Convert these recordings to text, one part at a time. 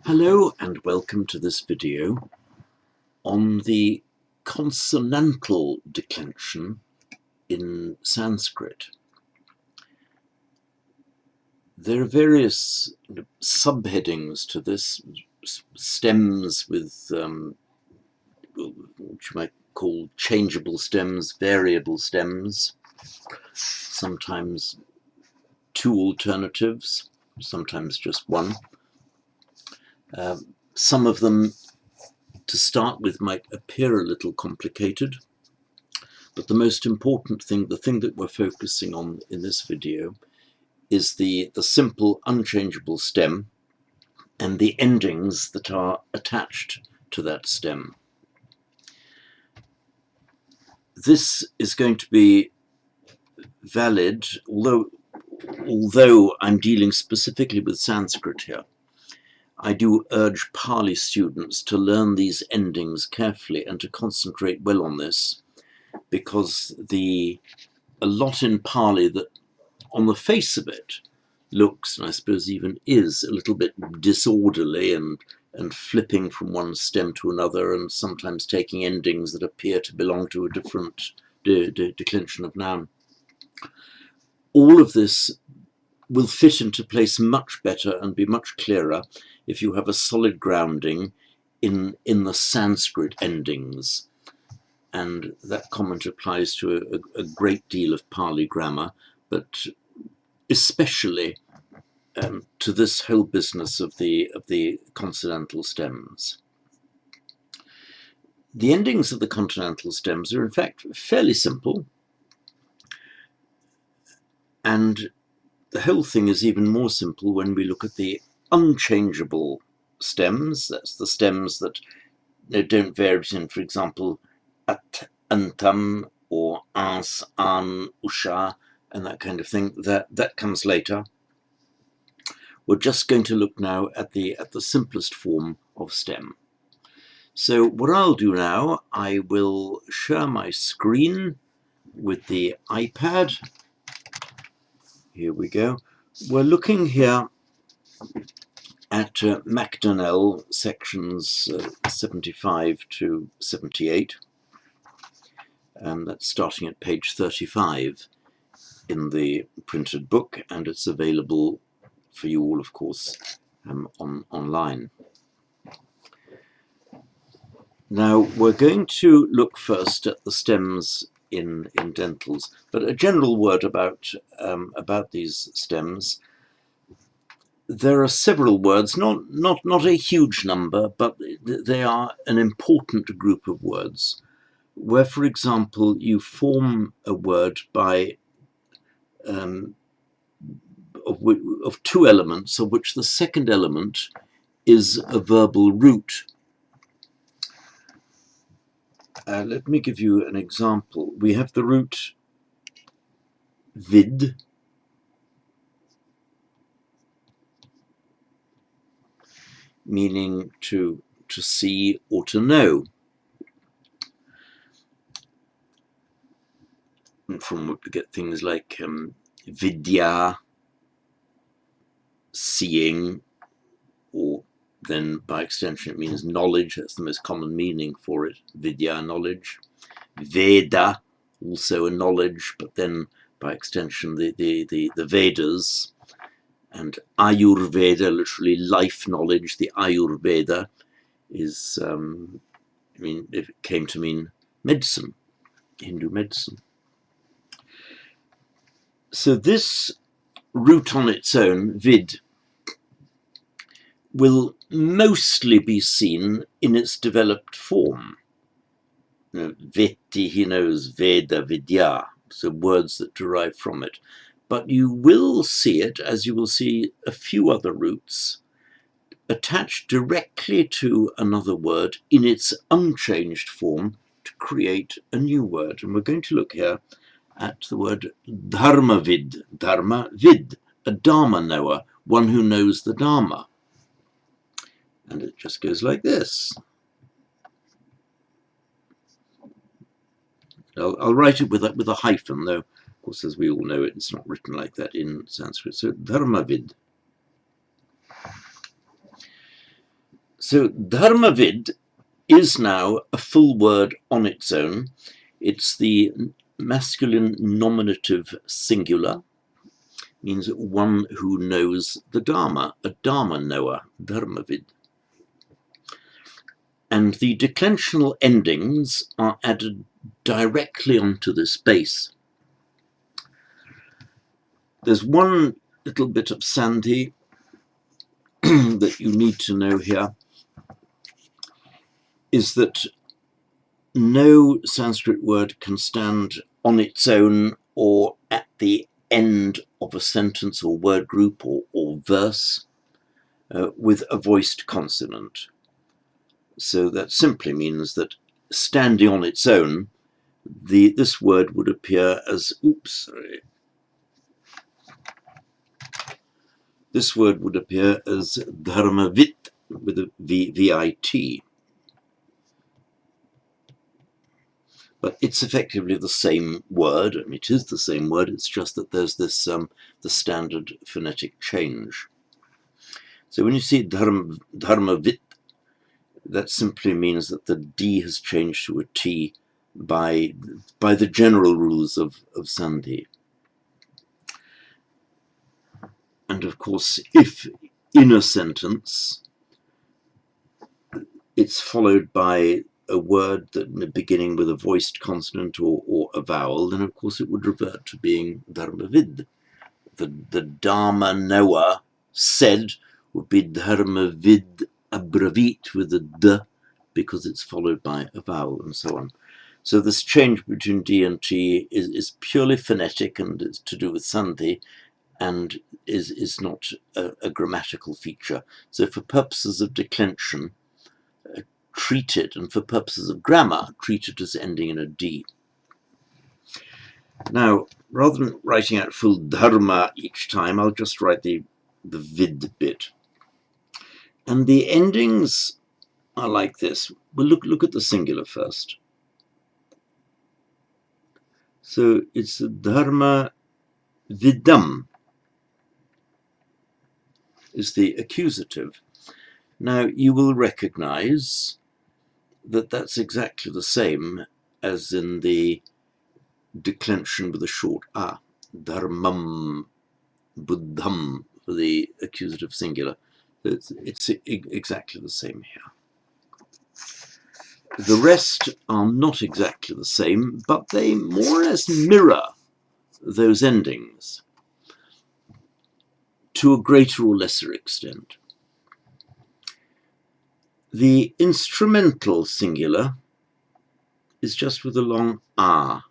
Hello and welcome to this video on the consonantal declension in Sanskrit. There are various subheadings to this, stems with which you might call changeable stems, variable stems, sometimes two alternatives, sometimes just one. Some of them, to start with, might appear a little complicated, but the most important thing, the thing that we're focusing on in this video, is the simple unchangeable stem and the endings that are attached to that stem. This is going to be valid, although I'm dealing specifically with Sanskrit here. I do urge Pali students to learn these endings carefully and to concentrate well on this, because a lot in Pali that on the face of it looks, and I suppose even is, a little bit disorderly and flipping from one stem to another, and sometimes taking endings that appear to belong to a different declension of noun. All of this will fit into place much better and be much clearer if you have a solid grounding in the Sanskrit endings. And that comment applies to a great deal of Pali grammar, but especially to this whole business of the consonantal stems. The endings of the consonantal stems are in fact fairly simple, and the whole thing is even more simple when we look at the unchangeable stems. That's the stems that don't vary in, for example, at, antam, or ans, an, usha, and that kind of thing. That comes later. We're just going to look now at the simplest form of stem. So what I'll do now, I will share my screen with the iPad. Here we go. We're looking here at Macdonell sections 75 to 78, and that's starting at page 35 in the printed book, and it's available for you all, of course, online. Now we're going to look first at the stems in dentals, but a general word about these stems. There are several words, not a huge number, but they are an important group of words, where, for example, you form a word by of two elements, of which the second element is a verbal root. Let me give you an example. We have the root vid, meaning to see or to know, and from which we get things like vidya, seeing, or then by extension it means knowledge. That's the most common meaning for it, vidya, knowledge. Veda, also a knowledge, but then by extension the Vedas. And Ayurveda, literally life knowledge. The Ayurveda is, it came to mean medicine, Hindu medicine. So this root on its own, vid, will mostly be seen in its developed form. Veti, he knows, Veda, Vidya, so words that derive from it. But you will see it, as you will see a few other roots, attached directly to another word in its unchanged form to create a new word. And we're going to look here at the word dharmavid, dharma-vid, a dharma knower, one who knows the dharma. And it just goes like this. I'll write it with a hyphen, though, of course, as we all know, it's not written like that in Sanskrit. So dharmavid. So dharmavid is now a full word on its own. It's the masculine nominative singular, means one who knows the Dharma, a Dharma knower, dharmavid. And the declensional endings are added directly onto this base. There's one little bit of sandhi that you need to know here, is that no Sanskrit word can stand on its own or at the end of a sentence or word group or verse with a voiced consonant. So that simply means that standing on its own, this word would appear as, this word would appear as dharmavit with a V-I-T. But it's effectively the same word. I mean, it is the same word. It's just that there's this the standard phonetic change. So when you see dharmavit, that simply means that the D has changed to a T by the general rules of sandhi. And of course, if in a sentence it's followed by a word that beginning with a voiced consonant or a vowel, then of course it would revert to being dharmavid. The Dharma knower said would be dharmavid abravit with a d, because it's followed by a vowel and so on. So this change between D and T is purely phonetic, and it's to do with sandhi, and is not a grammatical feature. So for purposes of declension, treat it, and for purposes of grammar, treat it as ending in a D. Now, rather than writing out full dharma each time, I'll just write the vid bit. And the endings are like this. Well, look at the singular first. So it's dharma vidam is the accusative. Now, you will recognize that that's exactly the same as in the declension with a short a, dharmam buddham for the accusative singular. It's exactly the same here. The rest are not exactly the same, but they more or less mirror those endings to a greater or lesser extent. The instrumental singular is just with a long a.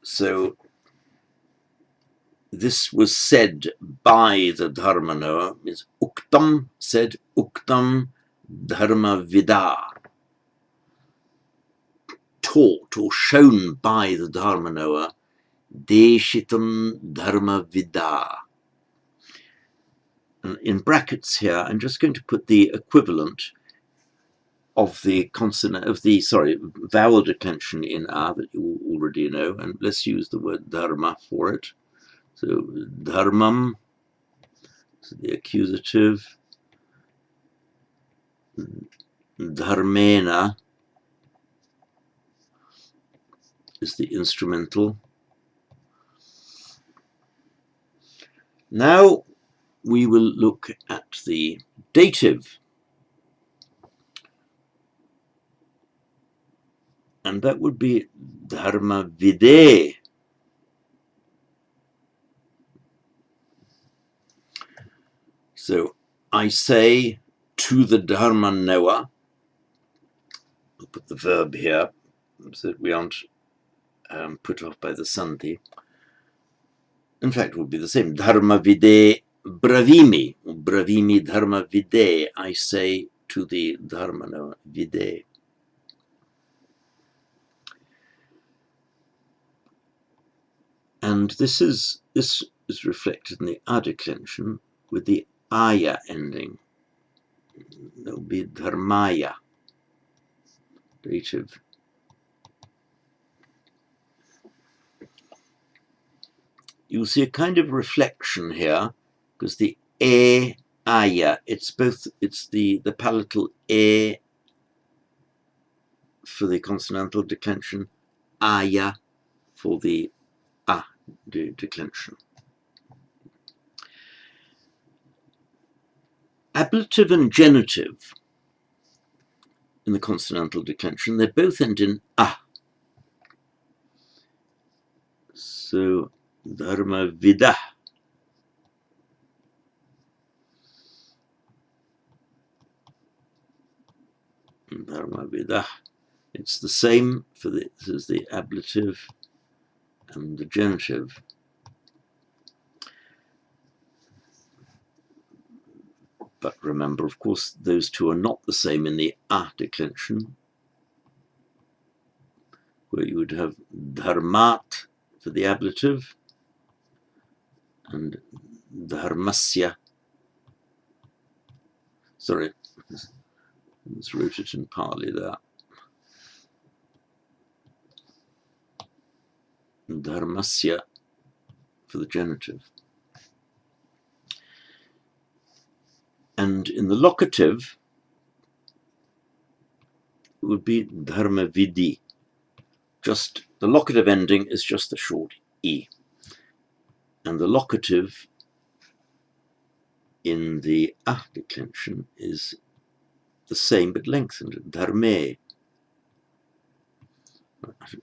So this was said by the dharma knower, means uktam, said uktam dharma vida, taught or shown by the dharma knower, deshitam dharma vida. And in brackets here, I'm just going to put the equivalent of the consonant of the vowel declension in a that you already know, and let's use the word dharma for it. So dharmam, so the accusative, dharmena is the instrumental. Now we will look at the dative, and that would be dharma vide. So I say to the dharma knower, I'll put the verb here so that we aren't put off by the sandhi. In fact, it would be the same. Dharma vide bravimi. Bravimi dharma vide. I say to the dharma knower, vide. And this is reflected in the a declension with the aya ending. That will be dharmaya, dative. You'll see a kind of reflection here, because the e, aya. It's both, it's the palatal e for the consonantal declension, aya for the a declension. Ablative and genitive in the consonantal declension, they both end in a. So, dharma vidah. Dharma vidah. It's the same for the, this is the ablative and the genitive. But remember, of course, those two are not the same in the a declension, where you would have dharmat for the ablative and dharmasya. Sorry, let's wrote it in Pali there. Dharmasya for the genitive. And in the locative, it would be dharma vidi. Just the locative ending is just the short e. And the locative in the a declension is the same but lengthened, dharme.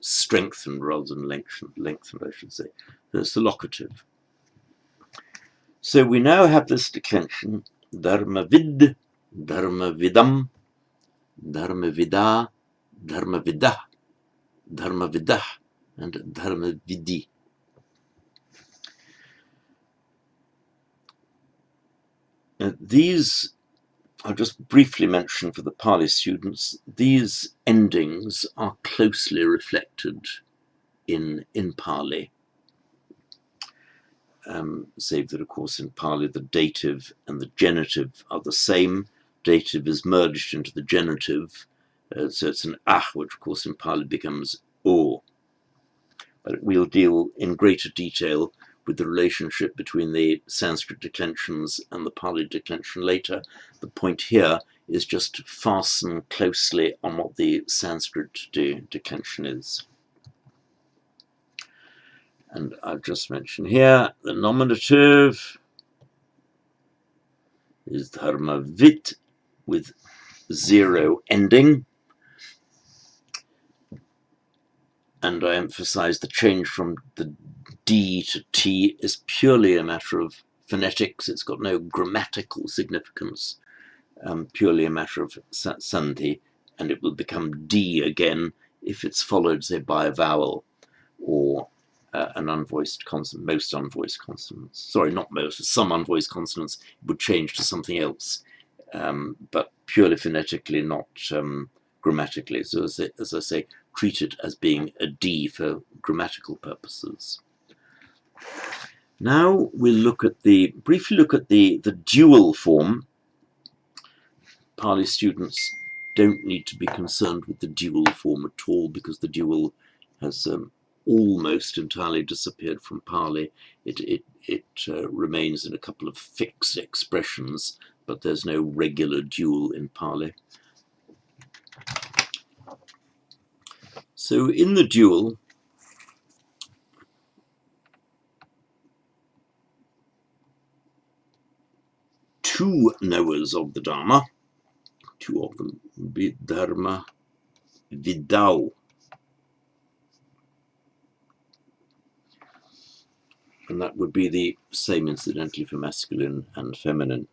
Strengthened rather than lengthened, I should say. That's the locative. So we now have this declension, dharma vid, dharma vidam, dharma vida, dharma vidah, dharma vidah, and dharma vidi. These, I'll just briefly mention for the Pali students, these endings are closely reflected in Pali. Save that, of course, in Pali the dative and the genitive are the same. Dative is merged into the genitive, so it's an ah, which of course in Pali becomes o. But we'll deal in greater detail with the relationship between the Sanskrit declensions and the Pali declension later. The point here is just to fasten closely on what the Sanskrit declension is. And I've just mentioned here, the nominative is dharma vit with 0 ending. And I emphasize the change from the D to T is purely a matter of phonetics. It's got no grammatical significance, purely a matter of sandhi, and it will become D again if it's followed, say, by a vowel or an unvoiced consonant, most unvoiced consonants. Sorry, not most, some unvoiced consonants would change to something else, but purely phonetically, not grammatically. So as I say, treat it as being a D for grammatical purposes. Now we'll briefly look at the dual form. Pali students don't need to be concerned with the dual form at all, because the dual has almost entirely disappeared from Pali. It remains in a couple of fixed expressions, but there's no regular dual in Pali. So in the dual, two knowers of the Dharma, two of them would be dharma vidau. And that would be the same, incidentally, for masculine and feminine.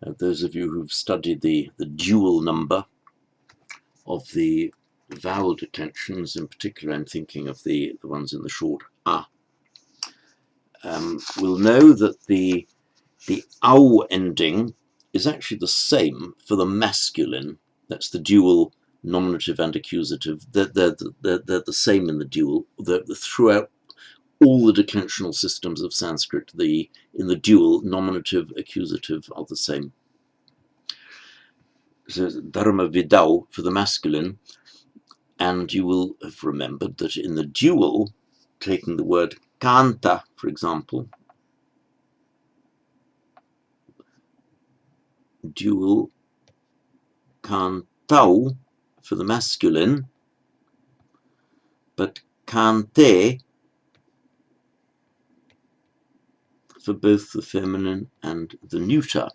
Those of you who've studied the dual number of the vowel declensions, in particular I'm thinking of the ones in the short a, will know that the au ending is actually the same for the masculine. That's the dual nominative and accusative. They're the same in the dual. Throughout all the declensional systems of Sanskrit, in the dual, nominative, accusative are the same. So dharma vidau for the masculine, and you will have remembered that in the dual, taking the word kanta, for example, dual cantau for the masculine, but cante for both the feminine and the neuter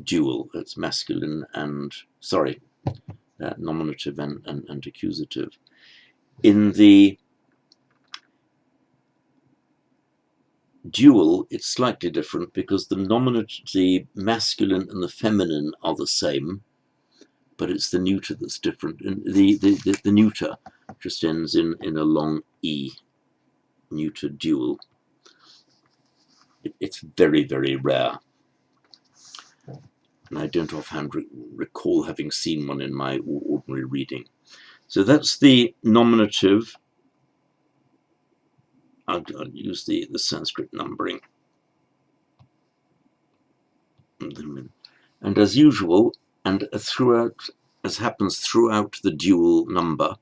dual. That's masculine and, sorry, nominative and accusative. In the dual, it's slightly different because the masculine and the feminine are the same, but it's the neuter that's different. And the neuter just ends in a long E, neuter dual. It's very, very rare. And I don't offhand recall having seen one in my ordinary reading. So that's the nominative. I'll use the Sanskrit numbering. And as usual, and throughout, as happens throughout the dual number,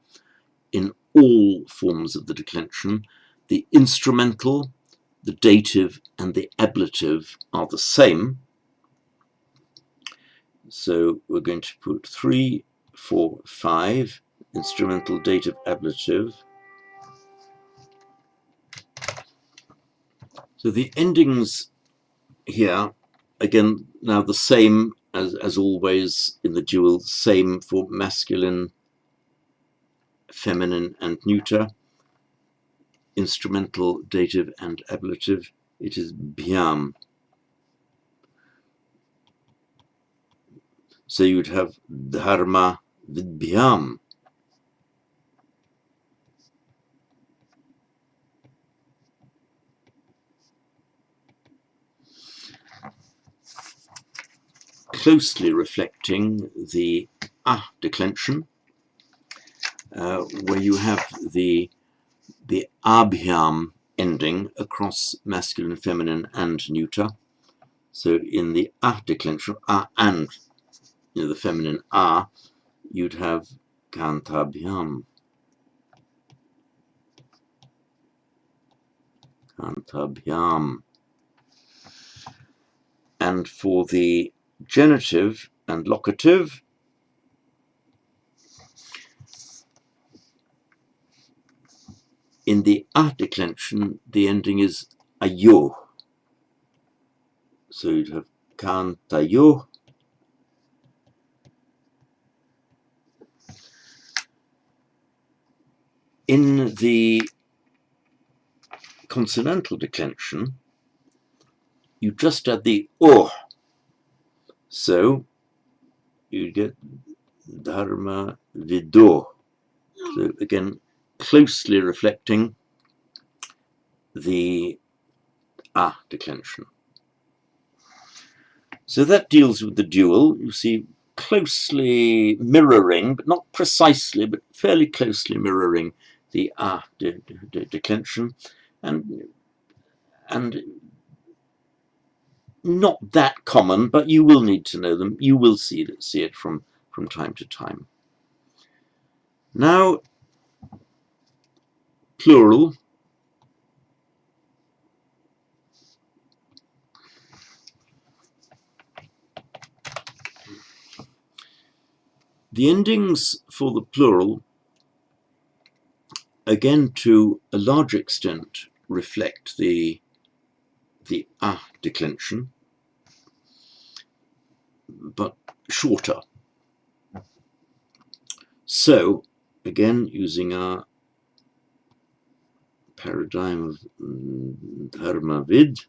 in all forms of the declension, the instrumental, the dative, and the ablative are the same. So we're going to put 3, 4, 5, instrumental, dative, ablative. So the endings here, again, now the same as always in the dual, same for masculine, feminine, and neuter, instrumental, dative, and ablative. It is bhyam. So you'd have dharma vidbhyam. Closely reflecting the declension, where you have the abhyam ending across masculine, feminine, and neuter. So in the declension, and the feminine you'd have kantabhyam. Kantabhyam. And for the genitive and locative, in the declension, the ending is ayo. So you'd have kantayo. In the consonantal declension, you just add the o. So you get dharma vido. So again, closely reflecting the declension. So that deals with the dual. You see, closely mirroring, but not precisely, but fairly closely mirroring the declension, and not that common, but you will need to know them. You will see it from time to time. Now, plural. The endings for the plural, again, to a large extent, reflect the declension, but shorter. So, again, using our paradigm of dharma vid,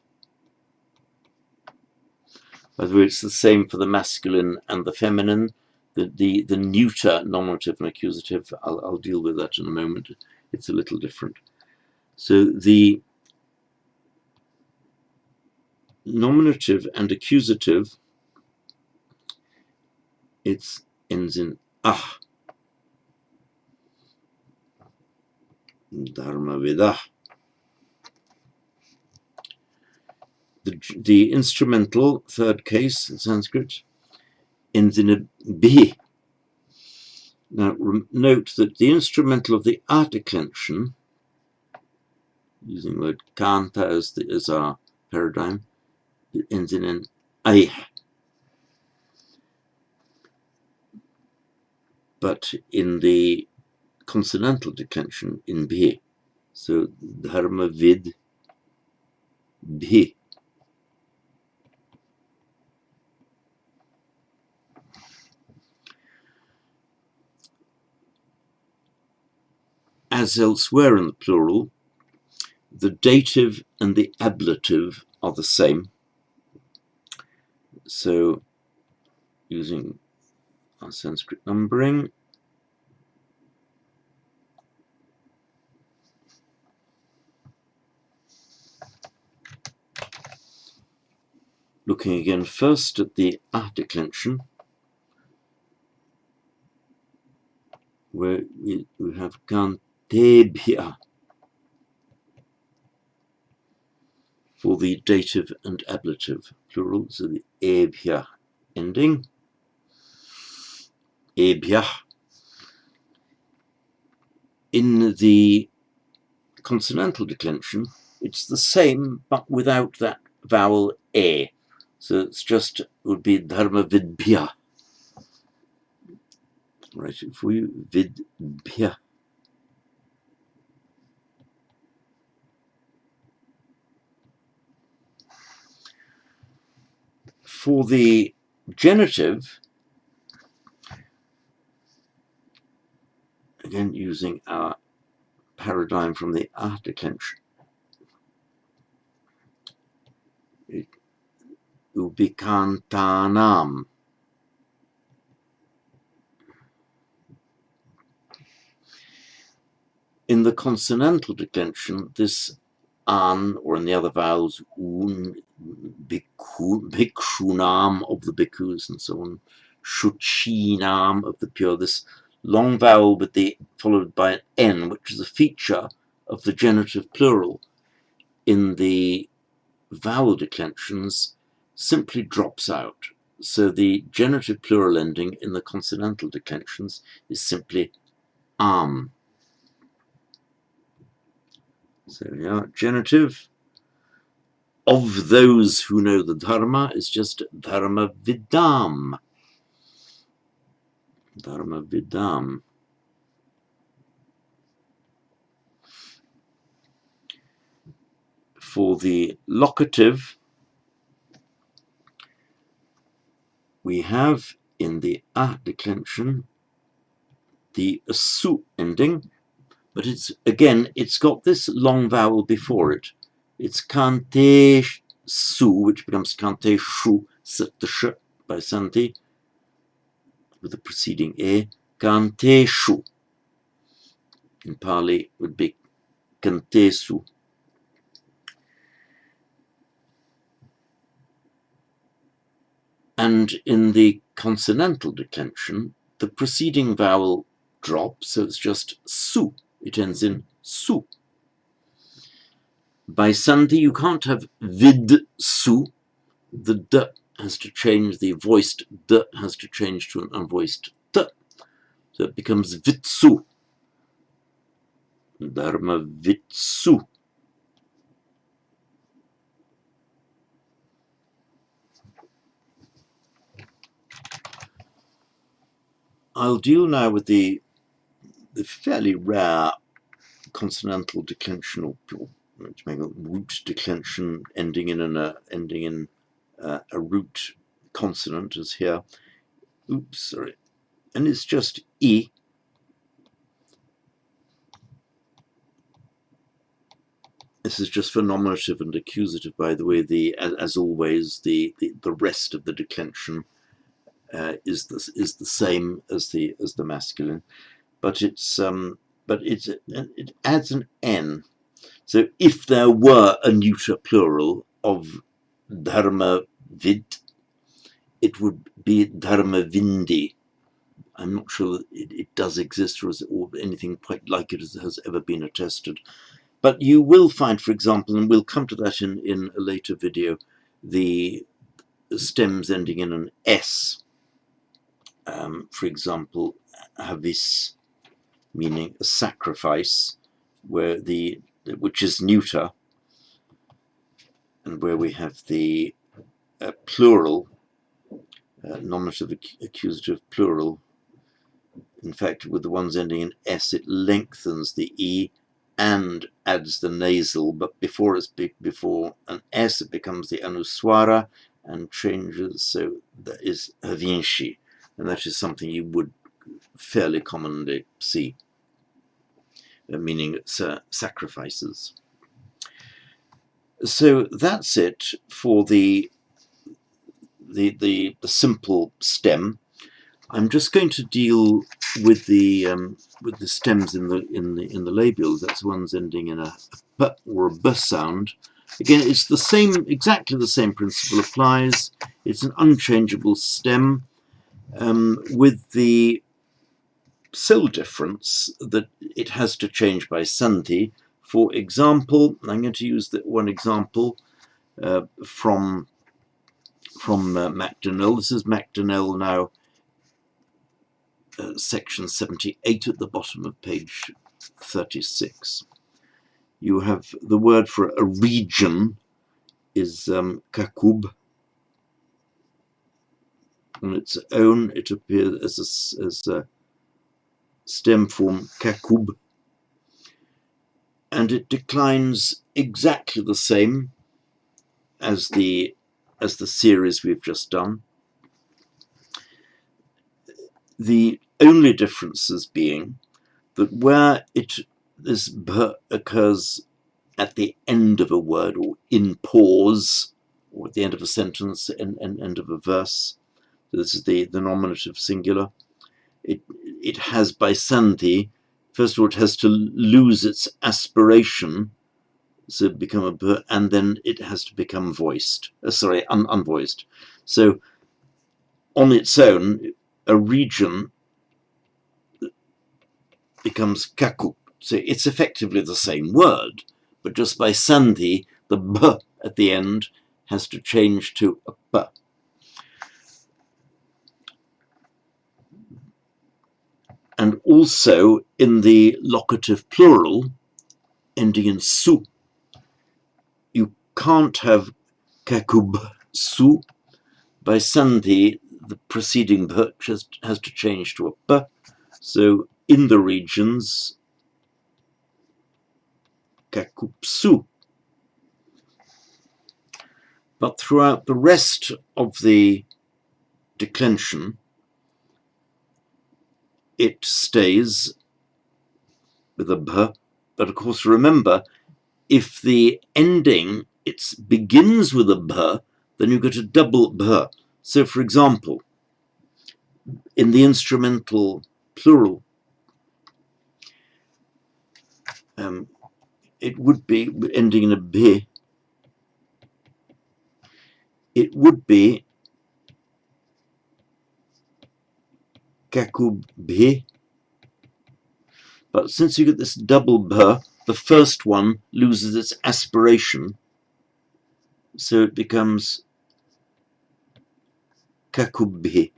by the way, it's the same for the masculine and the feminine. The neuter, nominative, and accusative, I'll deal with that in a moment. It's a little different. So the nominative and accusative, it ends in dharma vidah. The instrumental, third case in Sanskrit, ends in a bhi. Now note that the instrumental of the declension, using the word kanta as our paradigm, it ends in an ay. but in the consonantal declension in bhi. So dharma vid bhi. As elsewhere in the plural, the dative and the ablative are the same. So using our Sanskrit numbering, looking again first at the declension, where we have kantebhya for the dative and ablative plural, so the ebhya ending, ebhya. In the consonantal declension, it's the same but without that vowel e. So it's just, it would be dharma vidbhya. Write it for you, vidbhya. For the genitive, again using our paradigm from the declension, it will be kantanam. In the consonantal declension, this an, or in the other vowels, un, bhikshunam of the bhikkhus and so on, shuchinam of the pure, this long vowel with the followed by an n, which is a feature of the genitive plural in the vowel declensions, simply drops out. So the genitive plural ending in the consonantal declensions is simply am. So yeah, genitive of those who know the dharma is just dharma vidam. Dharma vidam. For the locative, we have in the declension the su ending, but it's got this long vowel before it. It's kante su, which becomes kante shu, the sh by Santi, with the preceding e. Kante shu in Pali would be kante su. And in the consonantal declension, the preceding vowel drops, so it's just su. It ends in su. By Sandhi, you can't have vid su. The d has to change, the voiced d has to change to an unvoiced t. So it becomes vitsu. Dharma vitsu. I'll deal now with the fairly rare consonantal declension, or which make a root declension ending in a root consonant, as here. Oops, sorry. And it's just e. This is just for nominative and accusative, by the way. As always, the rest of the declension is the same as the masculine, but it adds an n. So if there were a neuter plural of dharma vid, it would be dharma vindi. I'm not sure that it does exist, or anything quite like it has ever been attested. But you will find, for example, and we'll come to that in a later video, the stems ending in an s. For example, havis, meaning a sacrifice, which is neuter, and where we have the plural, nominative accusative plural, In fact, with the ones ending in S, it lengthens the E and adds the nasal, but before an S, it becomes the anuswara and changes, so that is Havinshi, and that is something you would fairly commonly see, meaning it's sacrifices. So that's it for the simple stem. I'm just going to deal with the stems in the labials. That's the ones ending in a p or a b sound. Again, it's the same, exactly the same principle applies. It's an unchangeable stem with the sole difference that it has to change by sandhi. For example, I'm going to use one example from Macdonell. This is Macdonell now, section 78 at the bottom of page 36. You have the word for a region is kakub. On its own, it appears as a stem form kakub, and it declines exactly the same as the series we've just done. The only differences being that where this b occurs at the end of a word, or in pause, or at the end of a sentence, end of a verse, so this is the nominative singular, it has by sandhi, first of all, it has to lose its aspiration, so become a b, and then it has to become voiced. Unvoiced. So on its own, a region becomes kakup. So it's effectively the same word, but just by sandhi, the b at the end has to change to a p. And also in the locative plural, ending in su, you can't have kakub su. By sandhi, the preceding b just has to change to a p. So in the regions, kakupsu. But throughout the rest of the declension, it stays with a b. But of course, remember, if the ending begins with a b, then you get a double b. So, for example, in the instrumental plural, it would be ending in a b. It would be kakub b. But since you get this double b, the first one loses its aspiration, so it becomes kakub b.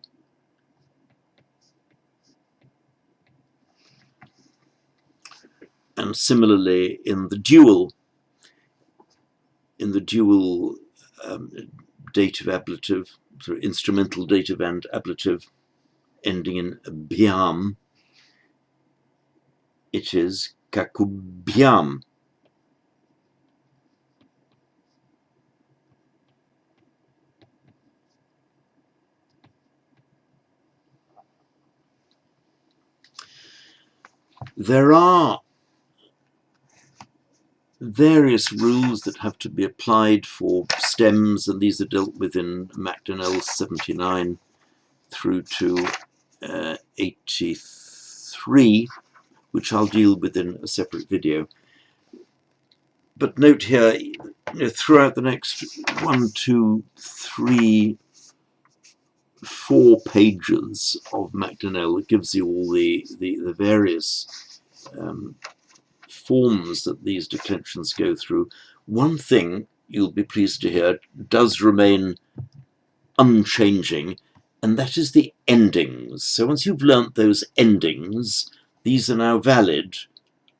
And similarly, in the dual dative ablative, so instrumental dative and ablative, ending in bhyam, it is kakubhyam. There are various rules that have to be applied for stems, and these are dealt with in Macdonell 79 through to 83, which I'll deal with in a separate video. But note here, throughout the next 1, 2, 3, 4 pages of Macdonell, it gives you all the various forms that these declensions go through. One thing you'll be pleased to hear does remain unchanging, and that is the endings. So once you've learnt those endings, these are now valid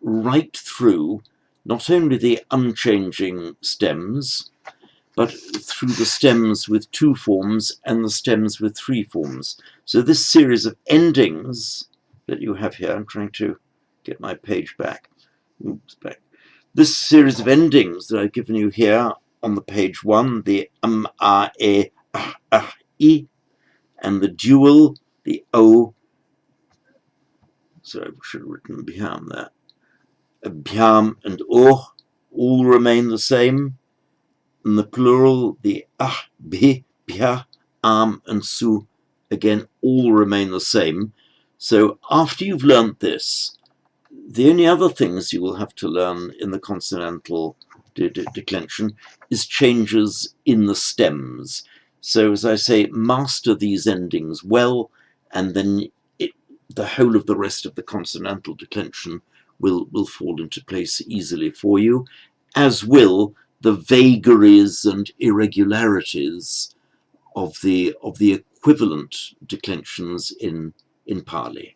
right through not only the unchanging stems, but through the stems with 2 forms and the stems with 3 forms. So this series of endings that you have here. I'm trying to get my page back. Oops, back. This series of endings that I've given you here on the page 1, the e, I, and the dual, the o. So I should have written bhyam there. Bhyam and o all remain the same. And the plural, the bhi, bhya, and su, again, all remain the same. So after you've learnt this, the only other things you will have to learn in the consonantal declension is changes in the stems. So as I say, master these endings well, and then the whole of the rest of the consonantal declension will fall into place easily for you, as will the vagaries and irregularities of the equivalent declensions in Pali.